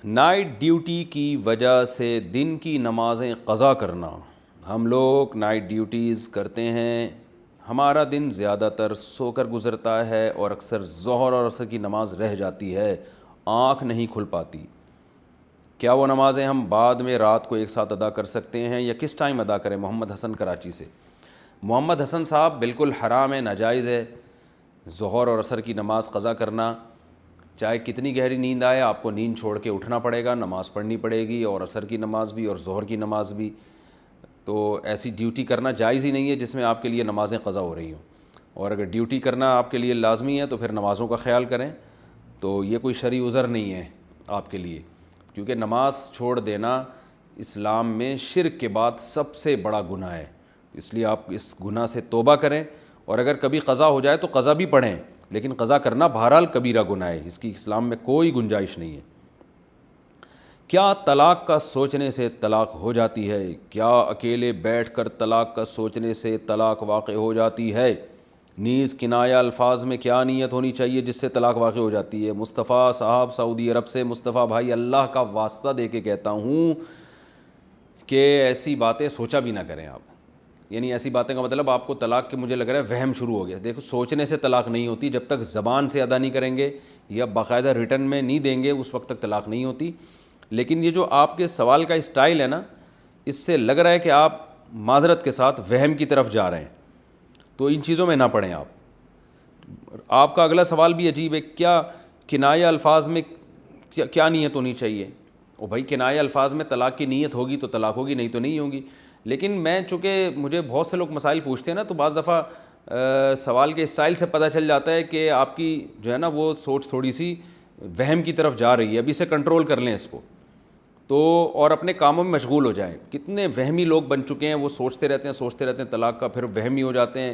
Night duty کی وجہ سے دن کی نمازیں قضا کرنا. ہم لوگ نائٹ ڈیوٹیز کرتے ہیں, ہمارا دن زیادہ تر سو کر گزرتا ہے اور اکثر ظہر اور عصر کی نماز رہ جاتی ہے, آنکھ نہیں کھل پاتی. کیا وہ نمازیں ہم بعد میں رات کو ایک ساتھ ادا کر سکتے ہیں یا کس ٹائم ادا کریں؟ محمد حسن کراچی سے. محمد حسن صاحب بالکل حرام ہے, ناجائز ہے ظہر اور عصر کی نماز قضا کرنا. چاہے کتنی گہری نیند آئے, آپ کو نیند چھوڑ کے اٹھنا پڑے گا, نماز پڑھنی پڑے گی, اور عصر کی نماز بھی اور ظہر کی نماز بھی. تو ایسی ڈیوٹی کرنا جائز ہی نہیں ہے جس میں آپ کے لیے نمازیں قضا ہو رہی ہوں. اور اگر ڈیوٹی کرنا آپ کے لیے لازمی ہے تو پھر نمازوں کا خیال کریں. تو یہ کوئی شرعی عذر نہیں ہے آپ کے لیے, کیونکہ نماز چھوڑ دینا اسلام میں شرک کے بعد سب سے بڑا گناہ ہے. اس لیے آپ اس گناہ سے توبہ کریں, اور اگر کبھی قضا ہو جائے تو قضا بھی پڑھیں, لیکن قضا کرنا بہرحال کبیرہ گناہ ہے, اس کی اسلام میں کوئی گنجائش نہیں ہے. کیا طلاق کا سوچنے سے طلاق ہو جاتی ہے؟ کیا اکیلے بیٹھ کر طلاق کا سوچنے سے طلاق واقع ہو جاتی ہے؟ نیز کنایہ الفاظ میں کیا نیت ہونی چاہیے جس سے طلاق واقع ہو جاتی ہے؟ مصطفیٰ صاحب سعودی عرب سے. مصطفیٰ بھائی, اللہ کا واسطہ دے کے کہتا ہوں کہ ایسی باتیں سوچا بھی نہ کریں آپ. یعنی ایسی باتیں کا مطلب آپ کو طلاق کے مجھے لگ رہا ہے وہم شروع ہو گیا. دیکھو, سوچنے سے طلاق نہیں ہوتی, جب تک زبان سے ادا نہیں کریں گے یا باقاعدہ ریٹن میں نہیں دیں گے اس وقت تک طلاق نہیں ہوتی. لیکن یہ جو آپ کے سوال کا اسٹائل ہے نا, اس سے لگ رہا ہے کہ آپ معذرت کے ساتھ وہم کی طرف جا رہے ہیں, تو ان چیزوں میں نہ پڑیں آپ. آپ کا اگلا سوال بھی عجیب ہے, کیا کنایہ الفاظ میں کیا نیت ہونی چاہیے؟ او بھائی, کنایہ الفاظ میں طلاق کی نیت ہوگی تو طلاق ہوگی, نہیں تو نہیں ہوگی. لیکن میں چونکہ مجھے بہت سے لوگ مسائل پوچھتے ہیں نا, تو بعض دفعہ سوال کے اسٹائل سے پتہ چل جاتا ہے کہ آپ کی جو ہے نا وہ سوچ تھوڑی سی وہم کی طرف جا رہی ہے. ابھی اسے کنٹرول کر لیں اس کو, تو اور اپنے کاموں میں مشغول ہو جائیں. کتنے وہمی لوگ بن چکے ہیں, وہ سوچتے رہتے ہیں طلاق کا, پھر وہمی ہو جاتے ہیں,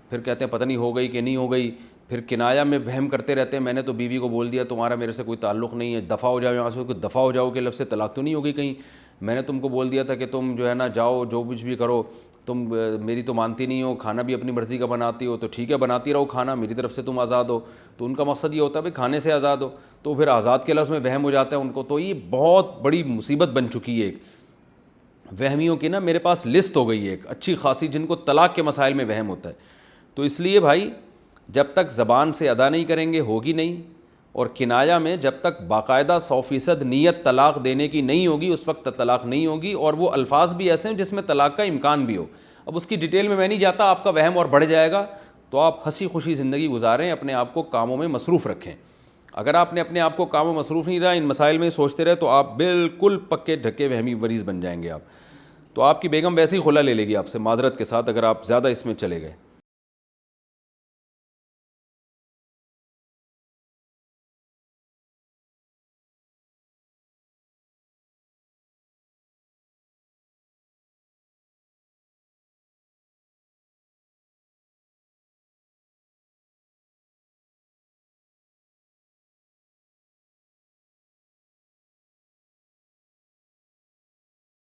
پھر کہتے ہیں پتہ نہیں ہو گئی کہ نہیں ہو گئی, پھر کنایہ میں وہم کرتے رہتے ہیں. میں نے تو بیوی کو بول دیا تمہارا میرے سے کوئی تعلق نہیں ہے, دفع ہو جاؤ یہاں سے. کوئی دفع ہو جاؤ کہ لفظ سے طلاق تو نہیں ہو گئی کہیں؟ میں نے تم کو بول دیا تھا کہ تم جو ہے نا جاؤ, جو کچھ بھی کرو, تم میری تو مانتی نہیں ہو, کھانا بھی اپنی مرضی کا بناتی ہو, تو ٹھیک ہے بناتی رہو کھانا, میری طرف سے تم آزاد ہو. تو ان کا مقصد یہ ہوتا ہے بھائی کھانے سے آزاد ہو, تو پھر آزاد کے لفظ میں وہم ہو جاتا ہے ان کو. تو یہ بہت بڑی مصیبت بن چکی ہے ایک وہمیوں کی نا. میرے پاس لسٹ ہو گئی ہے ایک اچھی خاصی جن کو طلاق کے مسائل میں وہم ہوتا ہے. تو اس لیے بھائی, جب تک زبان سے ادا نہیں کریں گے ہوگی نہیں, اور کنایہ میں جب تک باقاعدہ 100% نیت طلاق دینے کی نہیں ہوگی اس وقت طلاق نہیں ہوگی. اور وہ الفاظ بھی ایسے ہیں جس میں طلاق کا امکان بھی ہو. اب اس کی ڈیٹیل میں نہیں جاتا, آپ کا وہم اور بڑھ جائے گا. تو آپ ہنسی خوشی زندگی گزاریں, اپنے آپ کو کاموں میں مصروف رکھیں. اگر آپ نے اپنے آپ کو کاموں میں مصروف نہیں رہا, ان مسائل میں سوچتے رہے, تو آپ بالکل پکے ڈھکے وہمی مریض بن جائیں گے آپ. تو آپ کی بیگم ویسے ہی خلا لے لے گی آپ سے, معذرت کے ساتھ, اگر آپ زیادہ اس میں چلے گئے.